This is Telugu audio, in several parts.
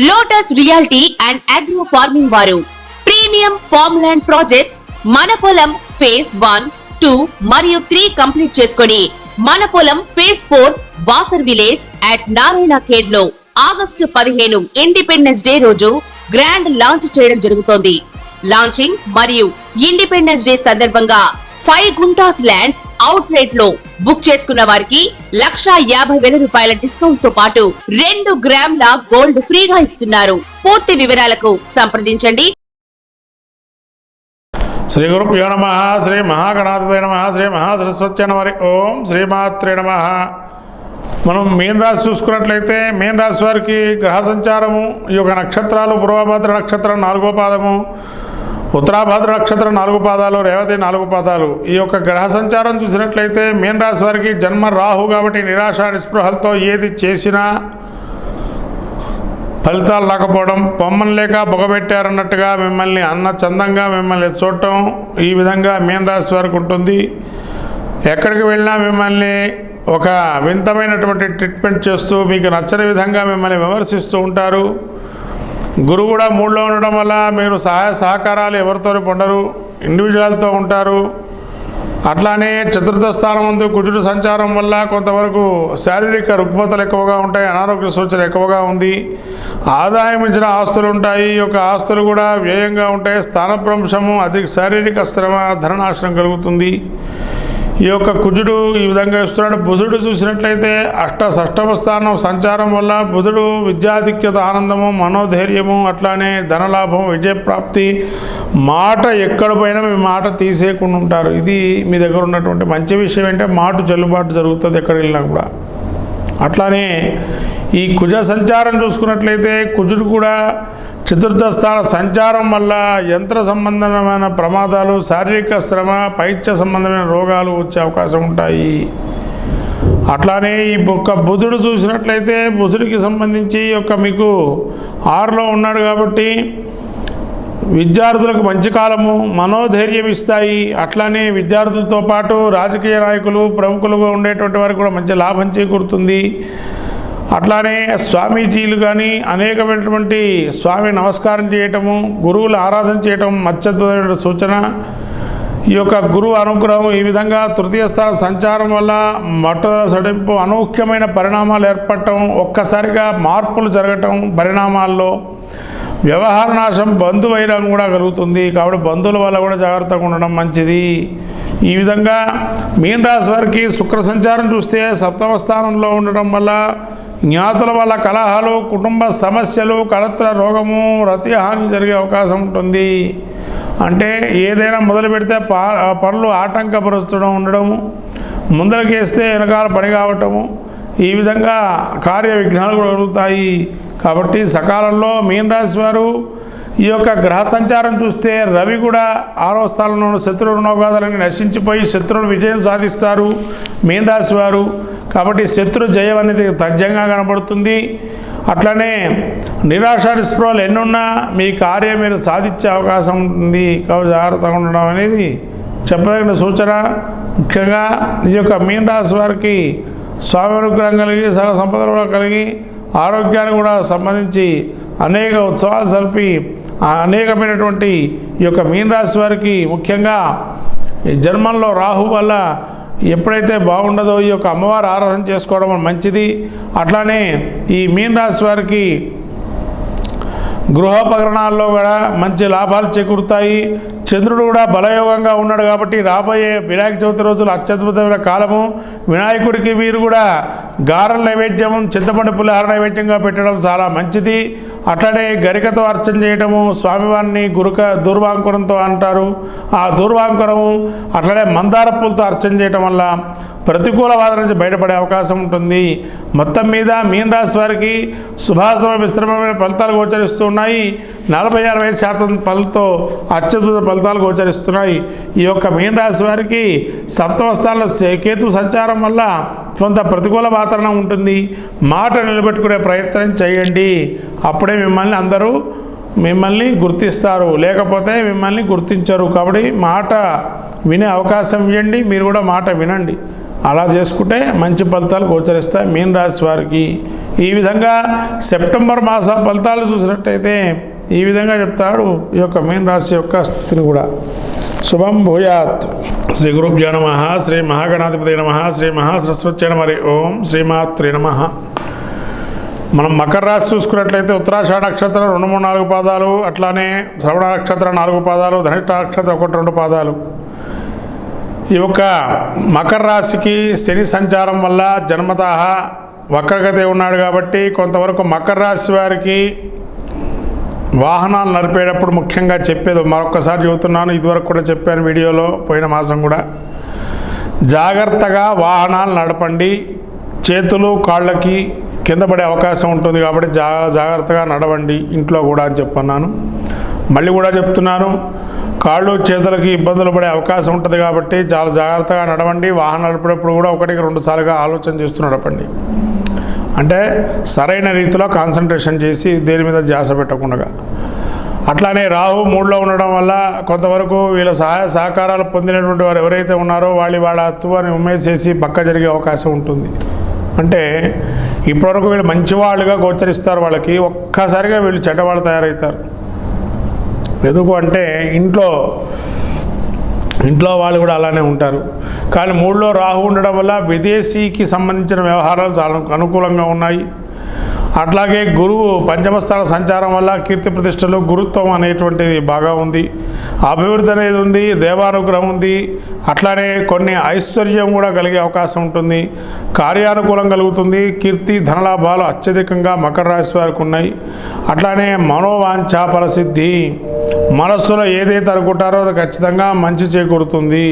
Lotus reality and agro farming వారు ప్రీమియం ఫార్మ్ ల్యాండ్ ప్రాజెక్ట్స్ మన పొలం ఫేజ్ 1, 2 మరియు 3 కంప్లీట్ చేసుకొని మన పొలం phase 4 Wasar village at Narayana Khed లో ఆగస్టు 15 ఇండిపెండెన్స్ డే రోజు గ్రాండ్ లాంచ్ చేయడం జరుగుతోంది. లాంచింగ్ మరియు ఇండిపెండెన్స్ డే సందర్భంగా 5 గుంటాస్ ల్యాండ్ అవుట్ రేట్ లో బుక్ చేసుకున్న వారికి 1,50,000 రూపాయల డిస్కౌంట్ తో పాటు 2 గ్రాముల గోల్డ్ ఫ్రీగా ఇస్తున్నారు. పూర్తి వివరాలకు సంప్రదించండి. శ్రీ గురుభ్యో నమః. శ్రీ మహాగణాధిపతయే నమః. శ్రీ మహాసరస్వత్యై నమః. ఓం శ్రీమాత్రే నమః. మనం మీన రాశి చూసుకున్నట్లయితే మీన రాశి వారికి గ్రహ సంచారము ఈ యొక్క నక్షత్రాలు పూర్వభద్ర నక్షత్రం 4వ పాదము, ఉత్తరాభద్ర నక్షత్రం 4 పాదాలు, రేవతి 4 పాదాలు. ఈ యొక్క గ్రహ సంచారం చూసినట్లయితే మీన రాశి వారికి జన్మ రాహు కాబట్టి నిరాశ నిస్పృహలతో ఏది చేసినా ఫలితాలు రాకపోవడం, పొమ్మని లేక పొగబెట్టారన్నట్టుగా మిమ్మల్ని అన్న చందంగా మిమ్మల్ని చూడటం, ఈ విధంగా మీన రాశి వారికి ఉంటుంది. ఎక్కడికి వెళ్ళినా మిమ్మల్ని ఒక వింతమైనటువంటి ట్రీట్మెంట్ చేస్తూ మీకు నచ్చని విధంగా మిమ్మల్ని విమర్శిస్తూ ఉంటారు. గురువు కూడా 3లో ఉండడం వల్ల మీరు సహాయ సహకారాలు ఎవరితో పొందరు, ఇండివిజువల్తో ఉంటారు. అట్లానే చతుర్థ స్థానం ముందు కుజుడు సంచారం వల్ల కొంతవరకు శారీరక రుగ్మతలు ఎక్కువగా ఉంటాయి, అనారోగ్య సూచన ఎక్కువగా ఉంది. ఆదాయం ఇచ్చిన ఆస్తులు ఉంటాయి, ఈ యొక్క ఆస్తులు కూడా వ్యయంగా ఉంటాయి. స్థానభ్రంశము, అధిక శారీరక శ్రమ, ధననాశనం కలుగుతుంది. ఈ యొక్క కుజుడు ఈ విధంగా ఇస్తున్నాడు. బుధుడు చూసినట్లయితే షష్టమ స్థానం సంచారం వల్ల బుధుడు విద్యాధిక్యత, ఆనందము, మనోధైర్యము, అట్లానే ధనలాభం, విజయప్రాప్తి, మాట ఎక్కడ పోయినా మీ మాట తీసేయకుండా ఉంటారు. ఇది మీ దగ్గర ఉన్నటువంటి మంచి విషయం. ఏంటంటే మాట చెల్లుబాటు జరుగుతుంది ఎక్కడ వెళ్ళినా కూడా. అట్లానే ఈ కుజ సంచారం చూసుకున్నట్లయితే కుజుడు కూడా చతుర్థ స్థాన సంచారం వల్ల యంత్ర సంబంధమైన ప్రమాదాలు, శారీరక శ్రమ, పైత్య సంబంధమైన రోగాలు వచ్చే అవకాశం ఉంటాయి. అట్లానే ఈ బుధుడు చూసినట్లయితే బుధుడికి సంబంధించి యొక్క మీకు 6లో ఉన్నాడు కాబట్టి విద్యార్థులకు మంచి కాలము, మనోధైర్యం ఇస్తాయి. అట్లానే విద్యార్థులతో పాటు రాజకీయ నాయకులు, ప్రముఖులుగా ఉండేటువంటి వారికి కూడా మంచి లాభం చేకూరుతుంది. అట్లానే స్వామీజీలు కానీ అనేకమైనటువంటి స్వామి నమస్కారం చేయటము, గురువులు ఆరాధన చేయటం అత్యద్భుతమైన సూచన. ఈ యొక్క గురువు అనుగ్రహం ఈ విధంగా తృతీయ స్థాన సంచారం వల్ల మొట్టమొదటి సడింపు అనూహ్యమైన పరిణామాలు ఏర్పడటం, ఒక్కసారిగా మార్పులు జరగటం, పరిణామాల్లో వ్యవహార నాశం, బంధువైరం కూడా కలుగుతుంది. కాబట్టి బంధువుల వల్ల కూడా జాగ్రత్తగా ఉండడం మంచిది. ఈ విధంగా మీన రాశి వారికి శుక్ర సంచారం చూస్తే 7వ స్థానంలో ఉండడం వల్ల జ్ఞాతుల వల్ల కలహాలు, కుటుంబ సమస్యలు, కళత్ర రోగము, రతిహాని జరిగే అవకాశం ఉంటుంది. అంటే ఏదైనా మొదలు పెడితే పనులు ఆటంకపరచడం ఉండడము, ముందరకేస్తే వెనకాల పని కావటము, ఈ విధంగా కార్య విఘ్నాలు కూడా కలుగుతాయి. కాబట్టి సకాలంలో మీన రాశి వారు ఈ యొక్క గ్రహ సంచారం చూస్తే రవి కూడా 6వ స్థానంలో శత్రు రుణోగాదాలని నశించిపోయి శత్రువులు విజయం సాధిస్తారు మీన రాశి వారు. కాబట్టి శత్రు జయం అనేది తథ్యంగా కనబడుతుంది. అట్లనే నిరాశ నిస్పృహలు ఎన్నున్నా మీ కార్యం మీరు సాధించే అవకాశం ఉంటుంది. కాబట్టి జాగ్రత్తగా ఉండడం అనేది చెప్పదగిన సూచన. ముఖ్యంగా ఈ యొక్క మీన రాశి వారికి స్వామి అనుగ్రహం కలిగి సకల సంపదలు కూడా కలిగి ఆరోగ్యానికి కూడా సంబంధించి అనేక ఉత్సవాలు జరిపి అనేకమైనటువంటి ఈ యొక్క మీన రాశి వారికి ముఖ్యంగా ఈ జన్మంలో రాహు వల్ల ఎప్పుడైతే బాగుండదో ఈ యొక్క అమ్మవారు ఆరాధన చేసుకోవడం మంచిది. అట్లానే ఈ మీన రాశి వారికి గృహోపకరణాల్లో కూడా మంచి లాభాలు చేకూరుతాయి. చంద్రుడు కూడా బలయోగంగా ఉన్నాడు కాబట్టి రాబోయే వినాయక చవితి రోజులు అత్యద్భుతమైన కాలము. వినాయకుడికి మీరు కూడా గారెల నైవేద్యం, చింతపండు పులిహార నైవేద్యంగా పెట్టడం చాలా మంచిది. అట్లనే గరికతో అర్చన చేయటము, స్వామివారిని దూర్వాంకురంతో అంటారు, ఆ దూర్వాంకురము అట్లనే మందార పూలతో అర్చన చేయటం వల్ల ప్రతికూల వాదన నుంచి బయటపడే అవకాశం ఉంటుంది. మొత్తం మీద మీన రాశి వారికి శుభాశుభ మిశ్రమమైన ఫలితాలు గోచరిస్తూ ఉన్నాయి. 40-60% ఫలితో అత్యద్భుత ఫలితాలు గోచరిస్తున్నాయి. ఈ యొక్క మీన రాశి వారికి 7వ స్థానంలో కేతు సంచారం వల్ల కొంత ప్రతికూల వాతావరణం ఉంటుంది. మాట నిలబెట్టుకునే ప్రయత్నం చేయండి. అప్పుడే మిమ్మల్ని గుర్తిస్తారు, లేకపోతే మిమ్మల్ని గుర్తించరు. కాబట్టి మాట వినే అవకాశం ఇవ్వండి, మీరు కూడా మాట వినండి. అలా చేసుకుంటే మంచి ఫలితాలు గోచరిస్తాయి మీన రాశి వారికి. ఈ విధంగా సెప్టెంబర్ మాస ఫలితాలు చూసినట్టయితే ఈ విధంగా చెప్తాడు ఈ యొక్క మీన రాశి యొక్క స్థితిని కూడా. శుభం భూయాత్. శ్రీ గురుభ్యో నమః. శ్రీ మహాగణాధిపతి నమః. శ్రీ మహాసరస్వత్యై నమః. ఓం శ్రీమాత్రే నమః. మనం మకర రాశి చూసుకున్నట్లయితే ఉత్తరాషాఢ నక్షత్రం 2, 3, 4 పాదాలు, అట్లానే శ్రవణ నక్షత్రం 4 పాదాలు, ధనిష్ట నక్షత్రం 1, 2 పాదాలు. ఈ యొక్క మకర రాశికి శని సంచారం వల్ల జన్మతః వక్రగతి ఉన్నాడు కాబట్టి కొంతవరకు మకర రాశి వారికి వాహనాలు నడిపేటప్పుడు ముఖ్యంగా చెప్పేది మరొకసారి చెబుతున్నాను, ఇదివరకు కూడా చెప్పాను వీడియోలో, పోయిన మాసం కూడా. జాగ్రత్తగా వాహనాలు నడపండి. చేతులు కాళ్ళకి కింద పడే అవకాశం ఉంటుంది కాబట్టి జాగ్రత్తగా నడవండి ఇంట్లో కూడా అని చెప్పన్నాను. మళ్ళీ కూడా చెప్తున్నాను, కాళ్ళు చేతులకి ఇబ్బందులు పడే అవకాశం ఉంటుంది కాబట్టి చాలా జాగ్రత్తగా నడవండి. వాహనం నడిపేటప్పుడు కూడా 1-2 సార్లుగా ఆలోచన చేస్తూ నడపండి. అంటే సరైన రీతిలో కాన్సన్ట్రేషన్ చేసి దేని మీద ధ్యాస పెట్టకుండా. అట్లానే రాహు 3లో ఉండడం వల్ల కొంతవరకు వీళ్ళ సహాయ సహకారాలు పొందినటువంటి వారు ఎవరైతే ఉన్నారో వాళ్ళ అత్తువని ఉమ్మేసేసి పక్క జరిగే అవకాశం ఉంటుంది. అంటే ఇప్పటివరకు వీళ్ళు మంచివాళ్ళుగా గోచరిస్తారు, వాళ్ళకి ఒక్కసారిగా వీళ్ళు చెడ్డవాళ్ళు తయారవుతారు. ఎందుకు అంటే ఇంట్లో వాళ్ళు కూడా అలానే ఉంటారు. కానీ 3లో రాహు ఉండడం వల్ల విదేశీకి సంబంధించిన వ్యవహారాలు చాలా అనుకూలంగా ఉన్నాయి. అట్లాగే గురువు పంచమస్థాన సంచారం వల్ల కీర్తి ప్రతిష్టలు, గురుత్వం అనేటువంటిది బాగా ఉంది, అభివృద్ధి అనేది ఉంది, దేవానుగ్రహం ఉంది. అట్లానే కొన్ని ఐశ్వర్యం కూడా కలిగే అవకాశం ఉంటుంది, కార్యానుకూలం కలుగుతుంది. కీర్తి ధనలాభాలు అత్యధికంగా మకర రాశి వారికి ఉన్నాయి. అట్లానే మనోవాంఛ ఫలసిద్ధి, మనస్సులో ఏదైతే అనుకుంటారో అది ఖచ్చితంగా మంచి చేకూరుతుంది.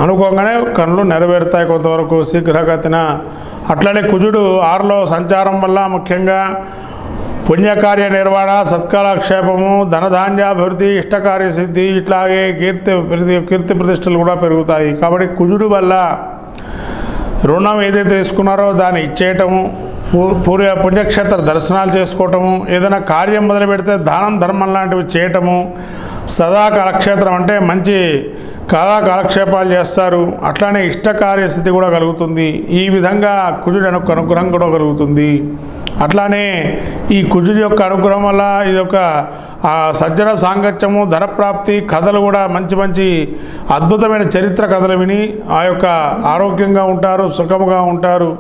అనుకోగానే కళ్ళు నెరవేరుతాయి కొంతవరకు శీఘ్రగతిన. అట్లనే కుజుడు 6లో సంచారం వల్ల ముఖ్యంగా పుణ్యకార్య నిర్వహణ, సత్కాలక్షేపము, ధనధాన్యాభివృద్ధి, ఇష్టకార్య సిద్ధి, ఇట్లాగే కీర్తి ప్రతిష్టలు కూడా పెరుగుతాయి. కాబట్టి కుజుడు వల్ల రుణం ఏదైతే తీసుకున్నారో దాన్ని ఇచ్చేయటము, పుణ్యక్షేత్ర దర్శనాలు చేసుకోవటము, ఏదైనా కార్యం మొదలు పెడితే దానం ధర్మం లాంటివి చేయటము, సదా కాలక్షేత్రం అంటే మంచి కాలక్షేపాలు చేస్తారు. అట్లానే ఇష్టకార్యస్థితి కూడా కలుగుతుంది. ఈ విధంగా కుజుడు అనుగ్రహం కూడా కలుగుతుంది. అట్లానే ఈ కుజుడు యొక్క అనుగ్రహం వల్ల ఇది ఒక సజ్జన సాంగత్యము, ధనప్రాప్తి, కథలు కూడా మంచి అద్భుతమైన చరిత్ర కథలు విని ఆ యొక్క ఆరోగ్యంగా ఉంటారు, సుఖముగా ఉంటారు.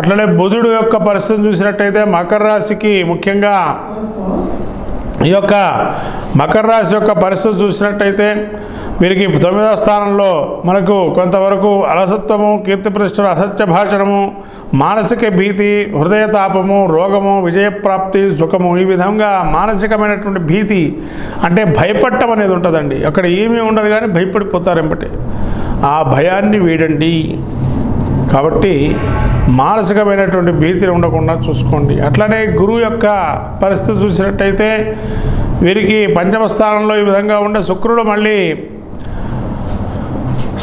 అట్లనే బుధుడు యొక్క పరిస్థితి చూసినట్టయితే మకర రాశికి ముఖ్యంగా ఈ యొక్క మకర రాశి యొక్క పరిస్థితి చూసినట్టయితే వీరికి 9వ స్థానంలో మనకు కొంతవరకు అలసత్వము, కీర్తి ప్రతిష్టలు, అసత్య భాషణము, మానసిక భీతి, హృదయతాపము, రోగము, విజయప్రాప్తి, సుఖము. ఈ విధంగా మానసికమైనటువంటి భీతి అంటే భయపడటం అనేది ఉంటుందండి. అక్కడ ఏమీ ఉండదు కానీ భయపడిపోతారు ఎంబటే. ఆ భయాన్ని వీడండి. కాబట్టి మానసికమైనటువంటి భీతిని ఉండకుండా చూసుకోండి. అట్లనే గురువు యొక్క పరిస్థితి చూసినట్టయితే వీరికి 5వ స్థానంలో ఈ విధంగా ఉండే శుక్రుడు మళ్ళీ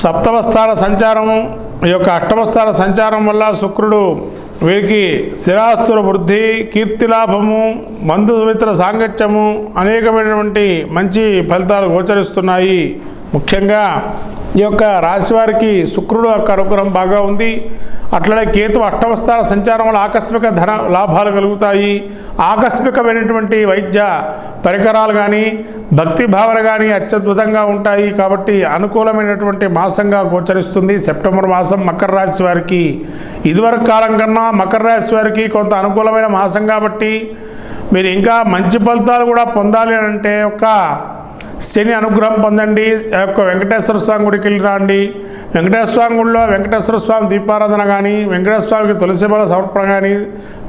7వ స్థాన సంచారము, ఈ యొక్క 8వ స్థాన సంచారం వల్ల శుక్రుడు వీరికి స్థిరాస్తుల వృద్ధి, కీర్తిలాభము, బంధుమిత్ర సాంగత్యము, అనేకమైనటువంటి మంచి ఫలితాలు గోచరిస్తున్నాయి. ముఖ్యంగా ఈ యొక్క రాశి వారికి శుక్రుడు యొక్క అనుగ్రహం బాగా ఉంది. అట్లనే కేతు 8వ స్థాన సంచారం వల్ల ఆకస్మిక ధన లాభాలు కలుగుతాయి. ఆకస్మికమైనటువంటి వైద్య పరికరాలు కానీ, భక్తి భావన కానీ అత్యద్భుతంగా ఉంటాయి. కాబట్టి అనుకూలమైనటువంటి మాసంగా గోచరిస్తుంది సెప్టెంబర్ మాసం మకర రాశి వారికి. ఇదివరకు కాలం కన్నా మకర రాశి వారికి కొంత అనుకూలమైన మాసం కాబట్టి మీరు ఇంకా మంచి ఫలితాలు కూడా పొందాలి అంటే ఒక శని అనుగ్రహం పొందండి. యొక్క వెంకటేశ్వర స్వామి గుడికి వెళ్ళి రండి. వెంకటేశ్వర స్వామి గుడిలో వెంకటేశ్వర స్వామి దీపారాధన కానీ, వెంకటేశ్వర స్వామికి తులసిమాల సమర్పణ కానీ,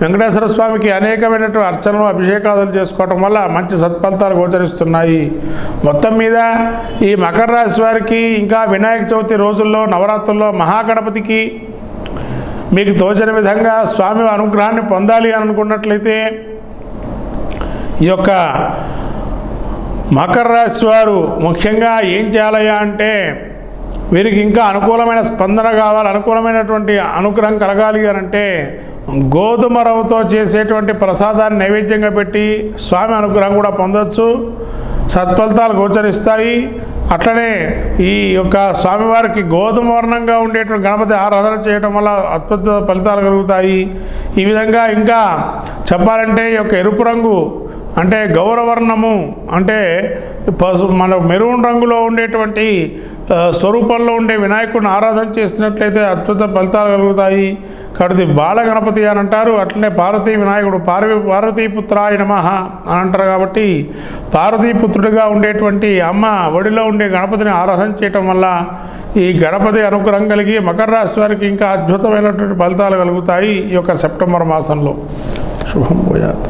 వెంకటేశ్వర స్వామికి అనేకమైనటువంటి అర్చనలు, అభిషేకాదులు చేసుకోవటం వల్ల మంచి సత్ఫలితాలు గోచరిస్తున్నాయి. మొత్తం మీద ఈ మకర రాశి వారికి ఇంకా వినాయక చవితి రోజుల్లో, నవరాత్రుల్లో మహాగణపతికి మీకు తోచిన విధంగా స్వామి అనుగ్రహాన్ని పొందాలి అని అనుకున్నట్లయితే ఈ యొక్క మకర రాశి వారు ముఖ్యంగా ఏం చేయాలయ్యా అంటే వీరికి ఇంకా అనుకూలమైన స్పందన కావాలి, అనుకూలమైనటువంటి అనుగ్రహం కలగాలి అని అంటే గోధుమ రవ్వతో చేసేటువంటి ప్రసాదాన్ని నైవేద్యంగా పెట్టి స్వామి అనుగ్రహం కూడా పొందవచ్చు. సత్ఫలితాలు గోచరిస్తాయి. అట్లనే ఈ యొక్క స్వామివారికి గోధుమ వర్ణంగా ఉండేటువంటి గణపతి ఆరాధన చేయటం వల్ల అద్భుత ఫలితాలు కలుగుతాయి. ఈ విధంగా ఇంకా చెప్పాలంటే ఈ యొక్క ఎరుపు రంగు అంటే గౌరవర్ణము అంటే మన మెరూన్ రంగులో ఉండేటువంటి స్వరూపంలో ఉండే వినాయకుడిని ఆరాధన చేసినట్లయితే అద్భుత ఫలితాలు కలుగుతాయి. కాబట్టి బాల గణపతి అని అంటారు. అట్లనే పార్వతీ వినాయకుడు పార్వతీపుత్రాయ నమః అని అంటారు. కాబట్టి పార్వతీపుత్రుడిగా ఉండేటువంటి అమ్మ ఒడిలో ఉండే గణపతిని ఆరాధన చేయటం వల్ల ఈ గణపతి అనుగ్రహం కలిగి మకర రాశి వారికి ఇంకా అద్భుతమైనటువంటి ఫలితాలు కలుగుతాయి ఈ యొక్క సెప్టెంబర్ మాసంలో. శుభం భూయాత్.